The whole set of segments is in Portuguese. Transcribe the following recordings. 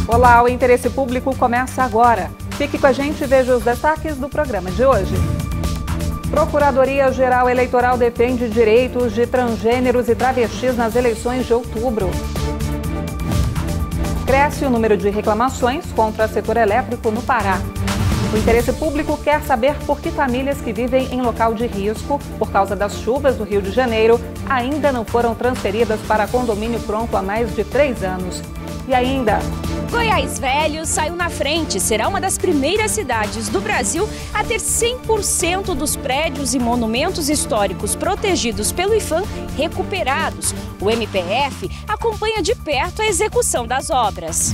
Olá, o Interesse Público começa agora. Fique com a gente e veja os destaques do programa de hoje. Procuradoria-Geral Eleitoral defende direitos de transgêneros e travestis nas eleições de outubro. Cresce o número de reclamações contra o setor elétrico no Pará. O Interesse Público quer saber por que famílias que vivem em local de risco, por causa das chuvas do Rio de Janeiro, ainda não foram transferidas para condomínio pronto há mais de 3 anos. E ainda... Goiás Velho saiu na frente, será uma das primeiras cidades do Brasil a ter 100% dos prédios e monumentos históricos protegidos pelo IPHAN recuperados. O MPF acompanha de perto a execução das obras.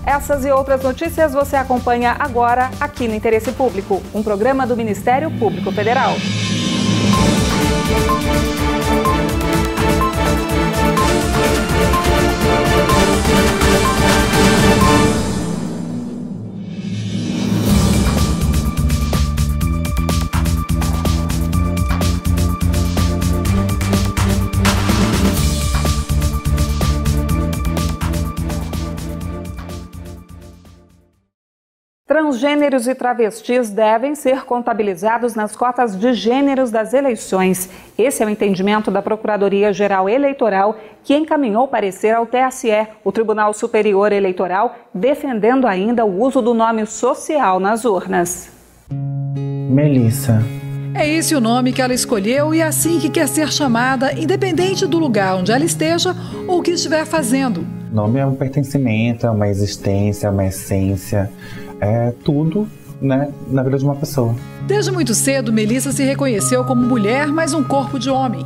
Essas e outras notícias você acompanha agora aqui no Interesse Público, um programa do Ministério Público Federal. Transgêneros e travestis devem ser contabilizados nas cotas de gêneros das eleições. Esse é o entendimento da Procuradoria-Geral Eleitoral, que encaminhou parecer ao TSE, o Tribunal Superior Eleitoral, defendendo ainda o uso do nome social nas urnas. Melissa. É esse o nome que ela escolheu e é assim que quer ser chamada, independente do lugar onde ela esteja ou o que estiver fazendo. O nome é um pertencimento, é uma existência, é uma essência, é tudo, né, na vida de uma pessoa. Desde muito cedo, Melissa se reconheceu como mulher, mas um corpo de homem.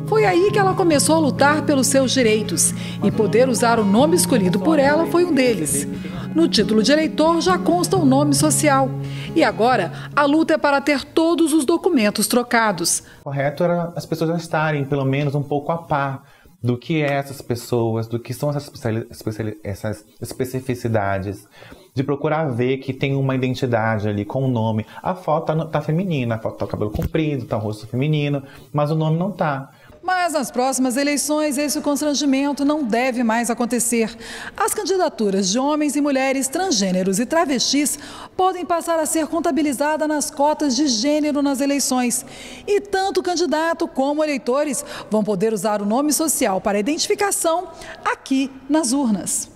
Foi aí que ela começou a lutar pelos seus direitos e poder usar o nome escolhido por ela foi um deles. No título de eleitor já consta o nome social. E agora, a luta é para ter todos os documentos trocados. O correto era as pessoas já estarem, pelo menos, um pouco a par do que é essas pessoas, do que são essas especificidades, de procurar ver que tem uma identidade ali com o nome. A foto tá feminina, a foto tá o cabelo comprido, tá o rosto feminino, mas o nome não tá. Mas nas próximas eleições, esse constrangimento não deve mais acontecer. As candidaturas de homens e mulheres transgêneros e travestis podem passar a ser contabilizadas nas cotas de gênero nas eleições. E tanto o candidato como eleitores vão poder usar o nome social para identificação aqui nas urnas.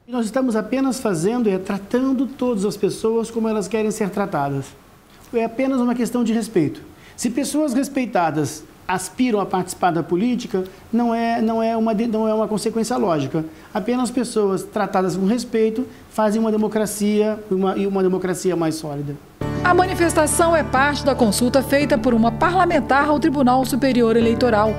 Nós estamos apenas tratando todas as pessoas como elas querem ser tratadas. É apenas uma questão de respeito. Se pessoas respeitadas aspiram a participar da política, não é uma consequência lógica. Apenas pessoas tratadas com respeito fazem uma democracia e uma democracia mais sólida. A manifestação é parte da consulta feita por uma parlamentar ao Tribunal Superior Eleitoral.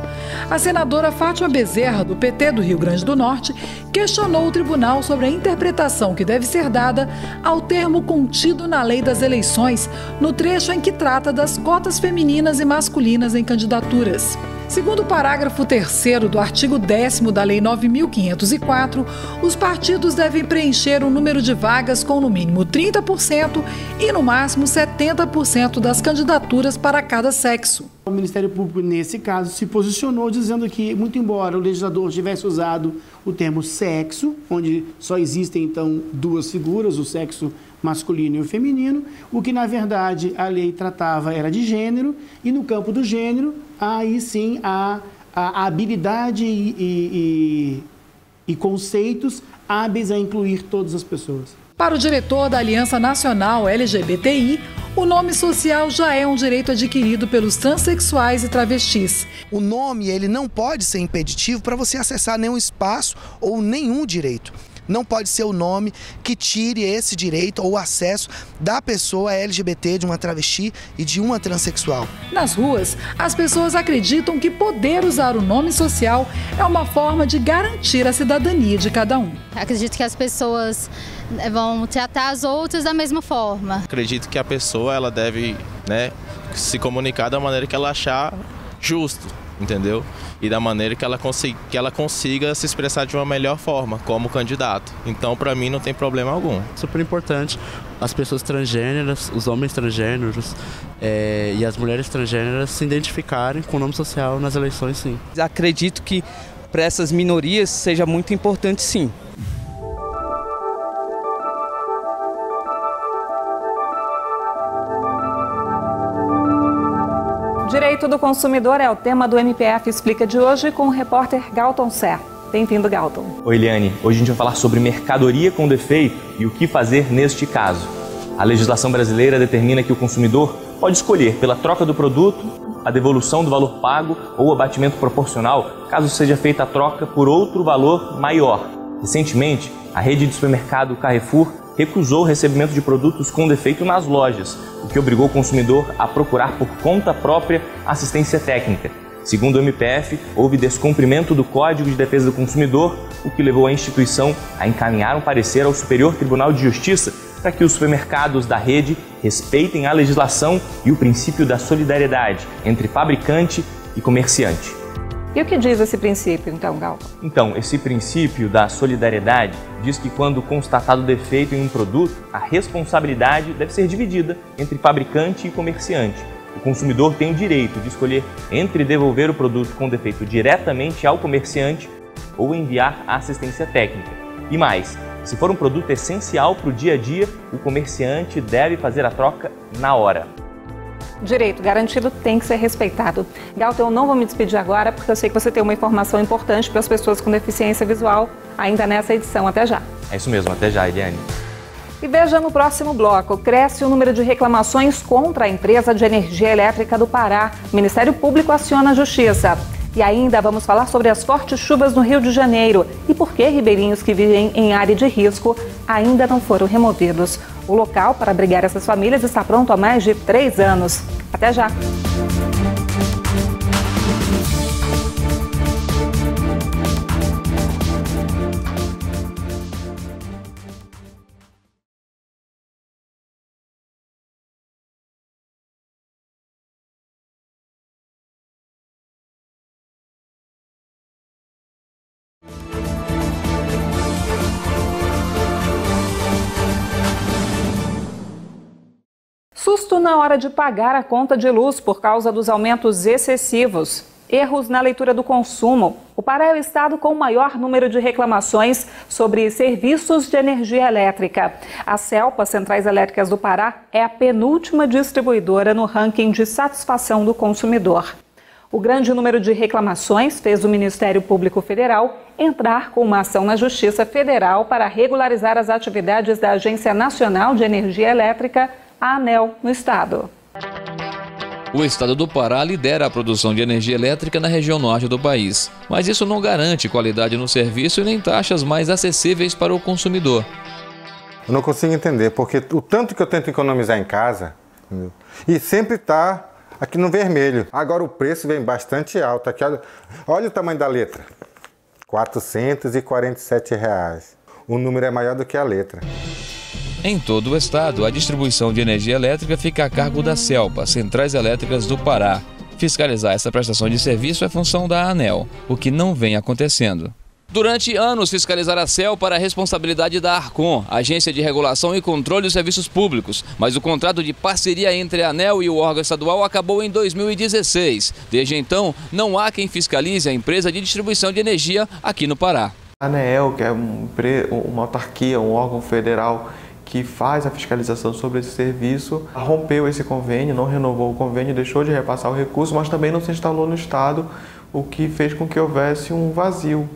A senadora Fátima Bezerra, do PT do Rio Grande do Norte, questionou o tribunal sobre a interpretação que deve ser dada ao termo contido na Lei das Eleições, no trecho em que trata das cotas femininas e masculinas em candidaturas. Segundo o parágrafo 3º do artigo 10º da Lei 9.504, os partidos devem preencher um número de vagas com no mínimo 30% e no máximo 70% das candidaturas para cada sexo. O Ministério Público, nesse caso, se posicionou dizendo que, muito embora o legislador tivesse usado o termo sexo, onde só existem, então, 2 figuras, o sexo masculino e o feminino, o que, na verdade, a lei tratava era de gênero, e no campo do gênero, aí sim a habilidade e conceitos hábeis a incluir todas as pessoas. Para o diretor da Aliança Nacional LGBTI, o nome social já é um direito adquirido pelos transexuais e travestis. O nome ele não pode ser impeditivo para você acessar nenhum espaço ou nenhum direito. Não pode ser o nome que tire esse direito ou acesso da pessoa LGBT, de uma travesti e de uma transexual. Nas ruas, as pessoas acreditam que poder usar o nome social é uma forma de garantir a cidadania de cada um. Acredito que as pessoas vão tratar as outras da mesma forma. Acredito que a pessoa ela deve, se comunicar da maneira que ela achar justo, entendeu? E da maneira que ela consiga se expressar de uma melhor forma, como candidato. Então, para mim, não tem problema algum. Super importante as pessoas transgêneras, os homens transgêneros e as mulheres transgêneras se identificarem com o nome social nas eleições, sim. Acredito que para essas minorias seja muito importante, sim. Direito do consumidor é o tema do MPF Explica de hoje com o repórter Galton Sé. Bem-vindo, Galton. Oi, Eliane. Hoje a gente vai falar sobre mercadoria com defeito e o que fazer neste caso. A legislação brasileira determina que o consumidor pode escolher pela troca do produto, a devolução do valor pago ou abatimento proporcional, caso seja feita a troca por outro valor maior. Recentemente, a rede de supermercado Carrefour recusou o recebimento de produtos com defeito nas lojas, o que obrigou o consumidor a procurar por conta própria assistência técnica. Segundo o MPF, houve descumprimento do Código de Defesa do Consumidor, o que levou a instituição a encaminhar um parecer ao Superior Tribunal de Justiça para que os supermercados da rede respeitem a legislação e o princípio da solidariedade entre fabricante e comerciante. E o que diz esse princípio, então, Galton? Então, esse princípio da solidariedade diz que quando constatado defeito em um produto, a responsabilidade deve ser dividida entre fabricante e comerciante. O consumidor tem o direito de escolher entre devolver o produto com defeito diretamente ao comerciante ou enviar a assistência técnica. E mais, se for um produto essencial para o dia a dia, o comerciante deve fazer a troca na hora. Direito garantido tem que ser respeitado. Galton, eu não vou me despedir agora porque eu sei que você tem uma informação importante para as pessoas com deficiência visual ainda nessa edição. Até já. É isso mesmo, até já, Eliane. E veja no próximo bloco, cresce o número de reclamações contra a empresa de energia elétrica do Pará. O Ministério Público aciona a Justiça. E ainda vamos falar sobre as fortes chuvas no Rio de Janeiro e por que ribeirinhos que vivem em área de risco ainda não foram removidos. O local para abrigar essas famílias está pronto há mais de 3 anos. Até já! Susto na hora de pagar a conta de luz por causa dos aumentos excessivos. Erros na leitura do consumo. O Pará é o estado com o maior número de reclamações sobre serviços de energia elétrica. A CELPA, Centrais Elétricas do Pará, é a penúltima distribuidora no ranking de satisfação do consumidor. O grande número de reclamações fez o Ministério Público Federal entrar com uma ação na Justiça Federal para regularizar as atividades da Agência Nacional de Energia Elétrica, a ANEEL, no estado. O estado do Pará lidera a produção de energia elétrica na região norte do país, mas isso não garante qualidade no serviço e nem taxas mais acessíveis para o consumidor. Eu não consigo entender, porque o tanto que eu tento economizar em casa, entendeu? E sempre está aqui no vermelho. Agora o preço vem bastante alto. Aqui, olha o tamanho da letra, R$ 447. O número é maior do que a letra. Em todo o estado, a distribuição de energia elétrica fica a cargo da CELPA, Centrais Elétricas do Pará. Fiscalizar essa prestação de serviço é função da ANEEL, o que não vem acontecendo. Durante anos, fiscalizar a CELPA era a responsabilidade da ARCON, Agência de Regulação e Controle dos Serviços Públicos, mas o contrato de parceria entre a ANEEL e o órgão estadual acabou em 2016. Desde então, não há quem fiscalize a empresa de distribuição de energia aqui no Pará. A ANEEL, que é uma autarquia, um órgão federal que faz a fiscalização sobre esse serviço, rompeu esse convênio, não renovou o convênio, deixou de repassar o recurso, mas também não se instalou no estado, o que fez com que houvesse um vazio.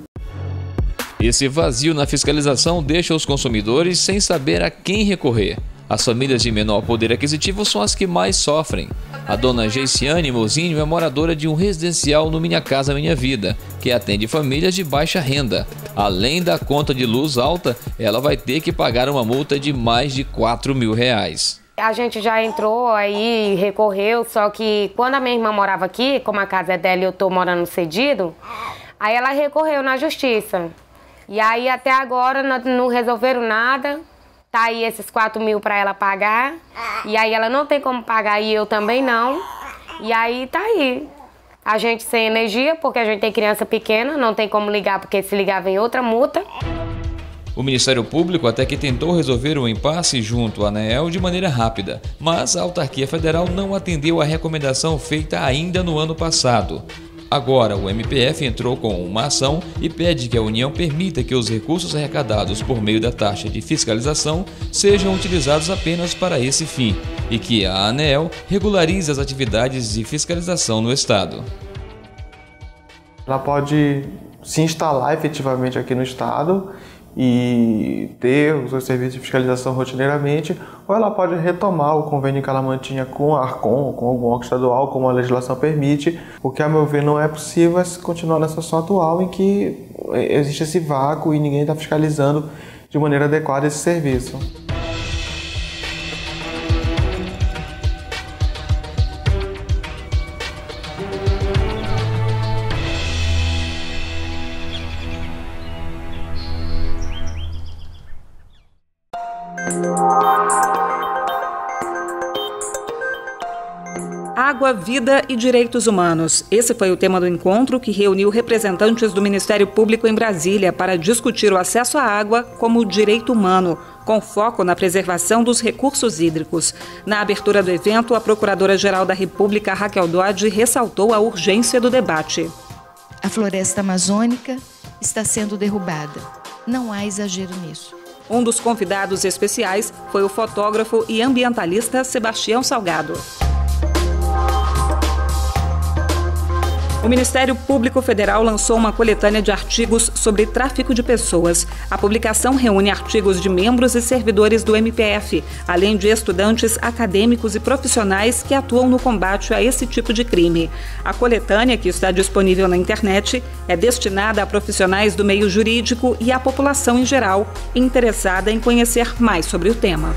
Esse vazio na fiscalização deixa os consumidores sem saber a quem recorrer. As famílias de menor poder aquisitivo são as que mais sofrem. A dona Geiciane Mozinho é moradora de um residencial no Minha Casa Minha Vida, que atende famílias de baixa renda. Além da conta de luz alta, ela vai ter que pagar uma multa de mais de R$4.000. A gente já entrou aí, recorreu, só que quando a minha irmã morava aqui, como a casa é dela e eu tô morando cedido, aí ela recorreu na justiça. E aí até agora não resolveram nada. Tá aí esses R$4.000 para ela pagar, e aí ela não tem como pagar e eu também não, e aí tá aí. A gente sem energia, porque a gente tem criança pequena, não tem como ligar, porque se ligar vem outra multa. O Ministério Público até que tentou resolver o impasse junto à ANEEL de maneira rápida, mas a autarquia federal não atendeu a recomendação feita ainda no ano passado. Agora, o MPF entrou com uma ação e pede que a União permita que os recursos arrecadados por meio da taxa de fiscalização sejam utilizados apenas para esse fim e que a ANEEL regularize as atividades de fiscalização no Estado. Ela pode se instalar efetivamente aqui no Estado e ter os seus serviços de fiscalização rotineiramente, ou ela pode retomar o convênio que ela mantinha com a Arcon ou com algum órgão estadual, como a legislação permite, o que, a meu ver, não é possível continuar na situação atual em que existe esse vácuo e ninguém está fiscalizando de maneira adequada esse serviço. Água, vida e direitos humanos. Esse foi o tema do encontro que reuniu representantes do Ministério Público em Brasília para discutir o acesso à água como direito humano, com foco na preservação dos recursos hídricos. Na abertura do evento, a Procuradora-Geral da República, Raquel Dodge, ressaltou a urgência do debate. A floresta amazônica está sendo derrubada. Não há exagero nisso. Um dos convidados especiais foi o fotógrafo e ambientalista Sebastião Salgado. O Ministério Público Federal lançou uma coletânea de artigos sobre tráfico de pessoas. A publicação reúne artigos de membros e servidores do MPF, além de estudantes, acadêmicos e profissionais que atuam no combate a esse tipo de crime. A coletânea, que está disponível na internet, é destinada a profissionais do meio jurídico e à população em geral, interessada em conhecer mais sobre o tema.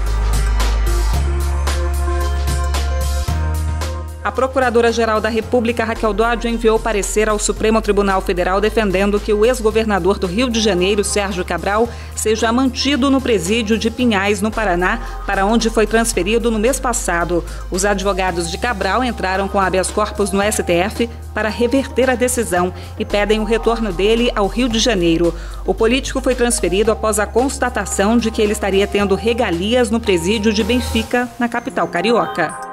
A Procuradora-Geral da República, Raquel Dodge, enviou parecer ao Supremo Tribunal Federal defendendo que o ex-governador do Rio de Janeiro, Sérgio Cabral, seja mantido no presídio de Pinhais, no Paraná, para onde foi transferido no mês passado. Os advogados de Cabral entraram com habeas corpus no STF para reverter a decisão e pedem o retorno dele ao Rio de Janeiro. O político foi transferido após a constatação de que ele estaria tendo regalias no presídio de Benfica, na capital carioca.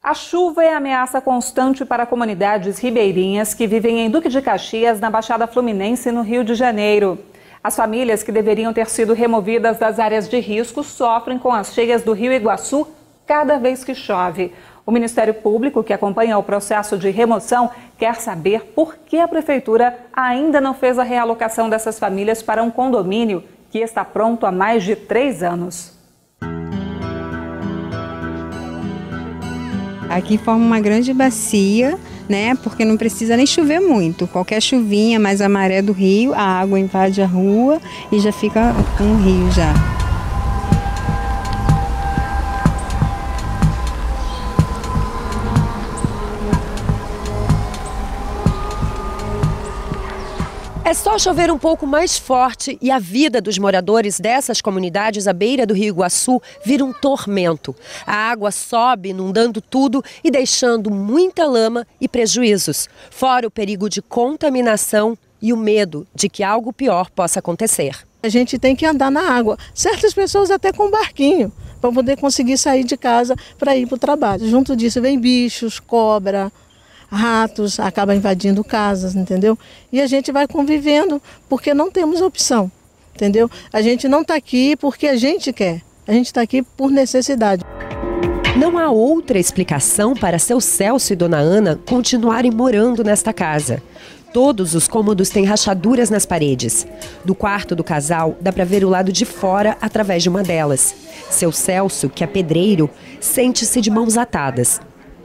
A chuva é ameaça constante para comunidades ribeirinhas que vivem em Duque de Caxias, na Baixada Fluminense, no Rio de Janeiro. As famílias que deveriam ter sido removidas das áreas de risco sofrem com as cheias do Rio Iguaçu cada vez que chove. O Ministério Público, que acompanha o processo de remoção, quer saber por que a Prefeitura ainda não fez a realocação dessas famílias para um condomínio que está pronto há mais de 3 anos. Aqui forma uma grande bacia, né? Porque não precisa nem chover muito. Qualquer chuvinha, mais a maré do rio, a água invade a rua e já fica um rio já. É só chover um pouco mais forte e a vida dos moradores dessas comunidades à beira do Rio Iguaçu vira um tormento. A água sobe, inundando tudo e deixando muita lama e prejuízos, fora o perigo de contaminação e o medo de que algo pior possa acontecer. A gente tem que andar na água, certas pessoas até com barquinho, para poder conseguir sair de casa para ir para o trabalho. Junto disso vem bichos, cobra, ratos, acaba invadindo casas, entendeu? E a gente vai convivendo porque não temos opção, entendeu? A gente não está aqui porque a gente quer, a gente está aqui por necessidade. Não há outra explicação para seu Celso e Dona Ana continuarem morando nesta casa. Todos os cômodos têm rachaduras nas paredes. Do quarto do casal, dá para ver o lado de fora através de uma delas. Seu Celso, que é pedreiro, sente-se de mãos atadas.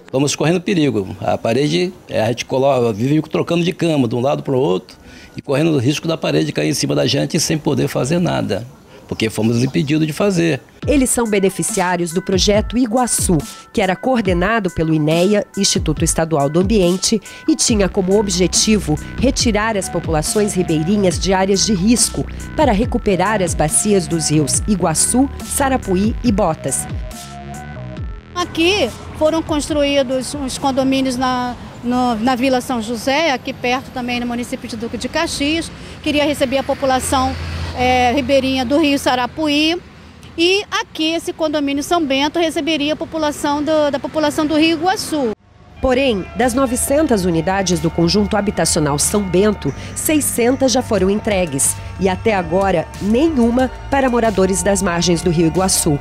Vamos correndo perigo. A parede, a gente vive trocando de cama de um lado para o outro e correndo o risco da parede cair em cima da gente sem poder fazer nada, porque fomos impedidos de fazer. Eles são beneficiários do projeto Iguaçu, que era coordenado pelo INEA, Instituto Estadual do Ambiente, e tinha como objetivo retirar as populações ribeirinhas de áreas de risco para recuperar as bacias dos rios Iguaçu, Sarapuí e Botas. Aqui foram construídos uns condomínios na Vila São José, aqui perto também no município de Duque de Caxias. Queria receber a população ribeirinha do Rio Sarapuí. E aqui, esse condomínio São Bento receberia a população da população do Rio Iguaçu. Porém, das 900 unidades do conjunto habitacional São Bento, 600 já foram entregues e até agora nenhuma para moradores das margens do Rio Iguaçu.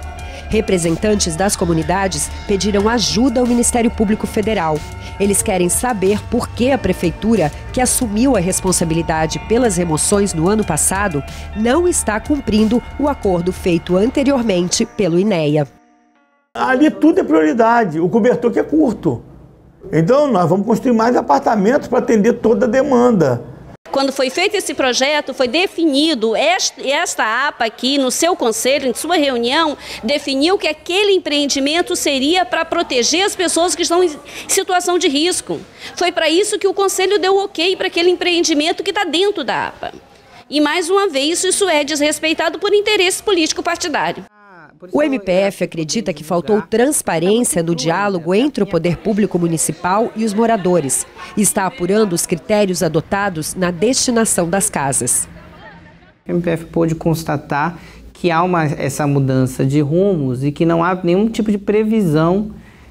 Representantes das comunidades pediram ajuda ao Ministério Público Federal. Eles querem saber por que a prefeitura, que assumiu a responsabilidade pelas remoções no ano passado, não está cumprindo o acordo feito anteriormente pelo INEA. Ali tudo é prioridade, o cobertor que é curto. Então nós vamos construir mais apartamentos para atender toda a demanda. Quando foi feito esse projeto, foi definido, esta APA aqui no seu conselho, em sua reunião, definiu que aquele empreendimento seria para proteger as pessoas que estão em situação de risco. Foi para isso que o conselho deu ok para aquele empreendimento que está dentro da APA. E mais uma vez, isso é desrespeitado por interesse político partidário. O MPF acredita que faltou transparência no diálogo entre o poder público municipal e os moradores e está apurando os critérios adotados na destinação das casas. O MPF pôde constatar que há essa mudança de rumos e que não há nenhum tipo de previsão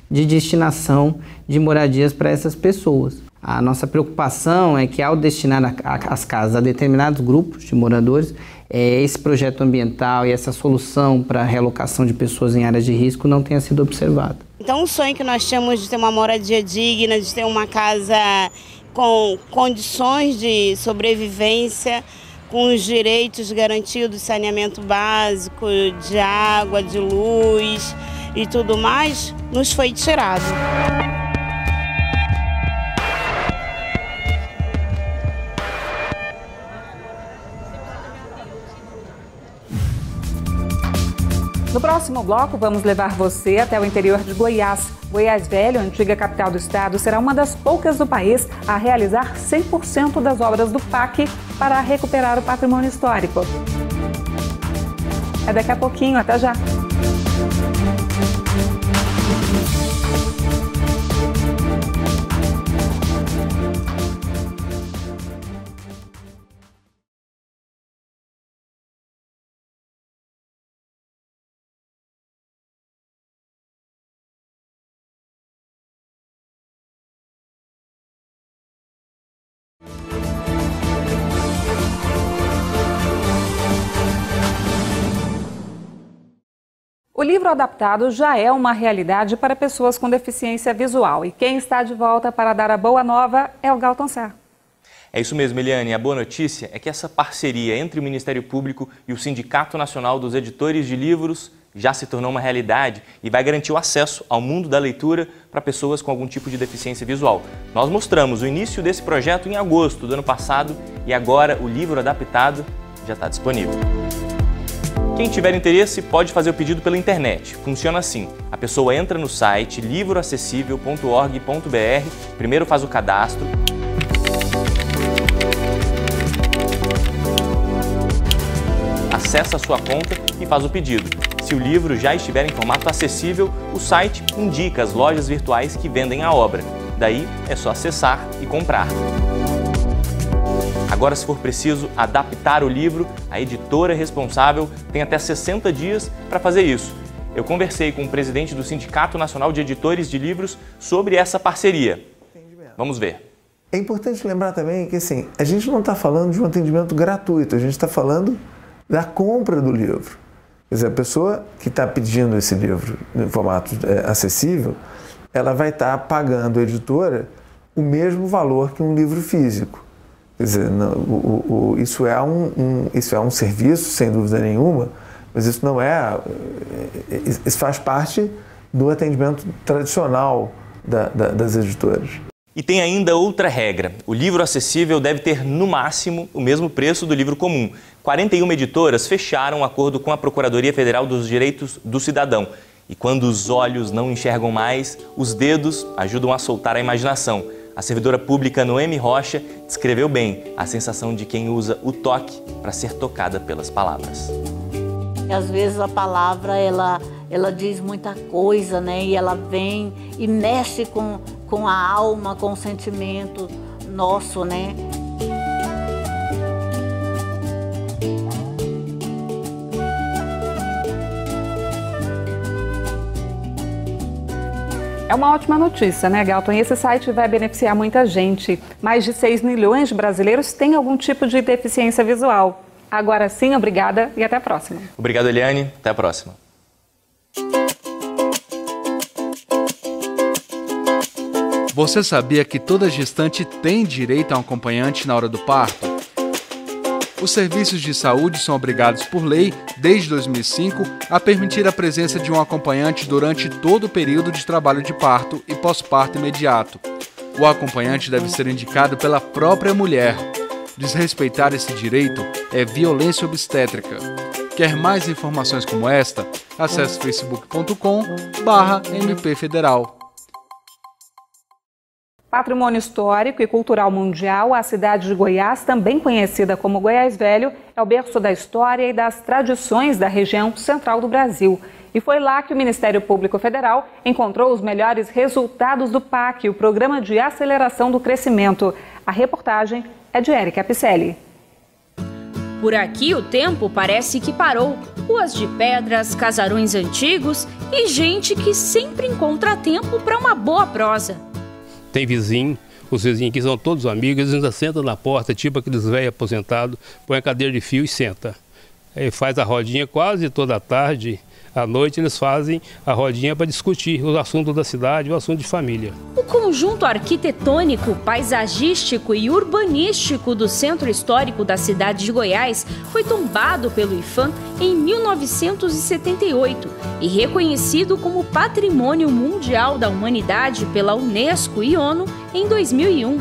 de destinação de moradias para essas pessoas. A nossa preocupação é que, ao destinar as casas a determinados grupos de moradores, esse projeto ambiental e essa solução para a realocação de pessoas em áreas de risco não tenha sido observado. Então, o sonho que nós tínhamos de ter uma moradia digna, de ter uma casa com condições de sobrevivência, com os direitos garantidos, saneamento básico, de água, de luz e tudo mais, nos foi tirado. No próximo bloco, vamos levar você até o interior de Goiás. Goiás Velho, antiga capital do estado, será uma das poucas do país a realizar 100% das obras do PAC para recuperar o patrimônio histórico. É daqui a pouquinho, até já! O livro adaptado já é uma realidade para pessoas com deficiência visual. E quem está de volta para dar a boa nova é o Galton Sá. É isso mesmo, Eliane. A boa notícia é que essa parceria entre o Ministério Público e o Sindicato Nacional dos Editores de Livros já se tornou uma realidade e vai garantir o acesso ao mundo da leitura para pessoas com algum tipo de deficiência visual. Nós mostramos o início desse projeto em agosto do ano passado e agora o livro adaptado já está disponível. Quem tiver interesse pode fazer o pedido pela internet. Funciona assim: a pessoa entra no site livroacessível.org.br, primeiro faz o cadastro, acessa a sua conta e faz o pedido. Se o livro já estiver em formato acessível, o site indica as lojas virtuais que vendem a obra. Daí é só acessar e comprar. Agora, se for preciso adaptar o livro, a editora responsável tem até 60 dias para fazer isso. Eu conversei com o presidente do Sindicato Nacional de Editores de Livros sobre essa parceria. Vamos ver. É importante lembrar também que assim, a gente não está falando de um atendimento gratuito, a gente está falando da compra do livro. Quer dizer, a pessoa que está pedindo esse livro em formato acessível, ela vai estar pagando à editora o mesmo valor que um livro físico. Quer dizer, isso é um serviço, sem dúvida nenhuma, mas isso não é... Isso faz parte do atendimento tradicional das editoras. E tem ainda outra regra. O livro acessível deve ter, no máximo, o mesmo preço do livro comum. 41 editoras fecharam um acordo com a Procuradoria Federal dos Direitos do Cidadão. E quando os olhos não enxergam mais, os dedos ajudam a soltar a imaginação. A servidora pública Noemi Rocha descreveu bem a sensação de quem usa o toque para ser tocada pelas palavras. Às vezes a palavra ela diz muita coisa, né? E ela vem e mexe com a alma, com o sentimento nosso, né? É uma ótima notícia, né, Galton? E esse site vai beneficiar muita gente. Mais de 6 milhões de brasileiros têm algum tipo de deficiência visual. Agora sim, obrigada e até a próxima. Obrigado, Eliane. Até a próxima. Você sabia que toda gestante tem direito a um acompanhante na hora do parto? Os serviços de saúde são obrigados por lei, desde 2005, a permitir a presença de um acompanhante durante todo o período de trabalho de parto e pós-parto imediato. O acompanhante deve ser indicado pela própria mulher. Desrespeitar esse direito é violência obstétrica. Quer mais informações como esta? Acesse facebook.com/mpfederal. Patrimônio histórico e cultural mundial, a cidade de Goiás, também conhecida como Goiás Velho, é o berço da história e das tradições da região central do Brasil. E foi lá que o Ministério Público Federal encontrou os melhores resultados do PAC, o Programa de Aceleração do Crescimento. A reportagem é de Érica Picelli. Por aqui o tempo parece que parou. Ruas de pedras, casarões antigos e gente que sempre encontra tempo para uma boa prosa. Tem vizinho, os vizinhos aqui são todos amigos, eles ainda sentam na porta, tipo aqueles velhos aposentados, põe a cadeira de fio e senta. Aí faz a rodinha quase toda a tarde, à noite eles fazem a rodinha para discutir os assuntos da cidade, o assunto de família. O conjunto arquitetônico, paisagístico e urbanístico do centro histórico da cidade de Goiás foi tombado pelo IPHAN em 1978 e reconhecido como Patrimônio Mundial da Humanidade pela Unesco e ONU em 2001.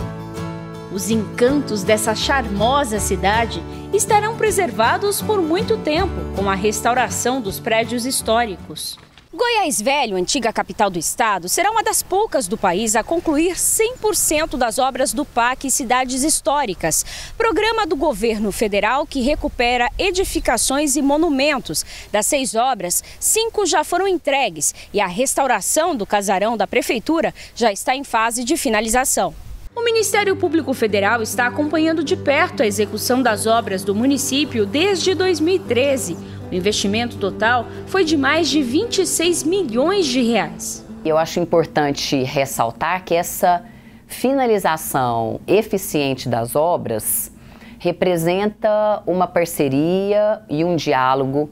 Os encantos dessa charmosa cidade estarão preservados por muito tempo com a restauração dos prédios históricos. Goiás Velho, antiga capital do estado, será uma das poucas do país a concluir 100% das obras do PAC Cidades Históricas, programa do governo federal que recupera edificações e monumentos. Das 6 obras, 5 já foram entregues e a restauração do casarão da prefeitura já está em fase de finalização. O Ministério Público Federal está acompanhando de perto a execução das obras do município desde 2013. O investimento total foi de mais de 26 milhões de reais. Eu acho importante ressaltar que essa finalização eficiente das obras representa uma parceria e um diálogo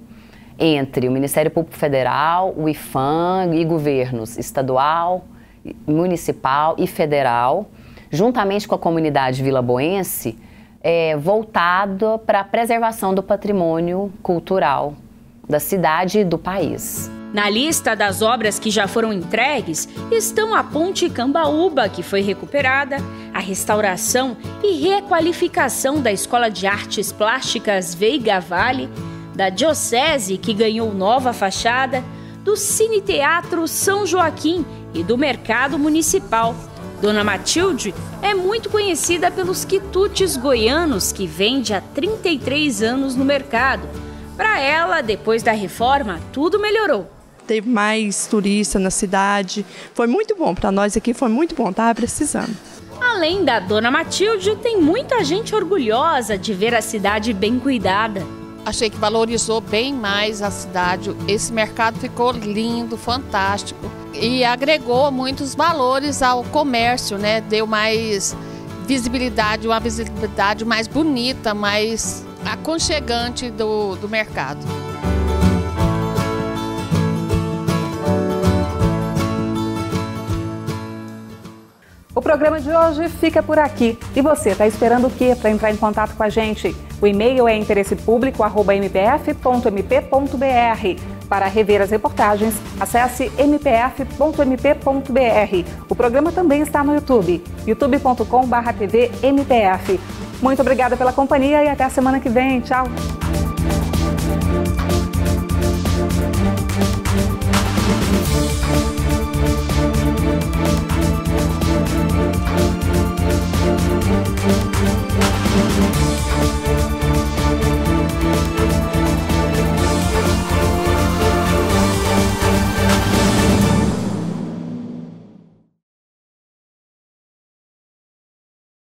entre o Ministério Público Federal, o IPHAN e governos estadual, municipal e federal, juntamente com a comunidade vilaboense, voltado para a preservação do patrimônio cultural da cidade e do país. Na lista das obras que já foram entregues estão a Ponte Cambaúba, que foi recuperada, a restauração e requalificação da Escola de Artes Plásticas Veiga Vale, da Diocese, que ganhou nova fachada, do Cine Teatro São Joaquim e do Mercado Municipal. Dona Matilde é muito conhecida pelos quitutes goianos, que vende há 33 anos no mercado. Para ela, depois da reforma, tudo melhorou. Teve mais turista na cidade, foi muito bom, para nós aqui foi muito bom, estava precisando. Além da Dona Matilde, tem muita gente orgulhosa de ver a cidade bem cuidada. Achei que valorizou bem mais a cidade, esse mercado ficou lindo, fantástico e agregou muitos valores ao comércio, né? Deu mais visibilidade, uma visibilidade mais bonita, mais aconchegante do mercado. O programa de hoje fica por aqui. E você, está esperando o quê para entrar em contato com a gente? O e-mail é interessepublico@mpf.mp.br. Para rever as reportagens, acesse mpf.mp.br. O programa também está no YouTube, youtube.com/tvmpf. Muito obrigada pela companhia e até a semana que vem. Tchau!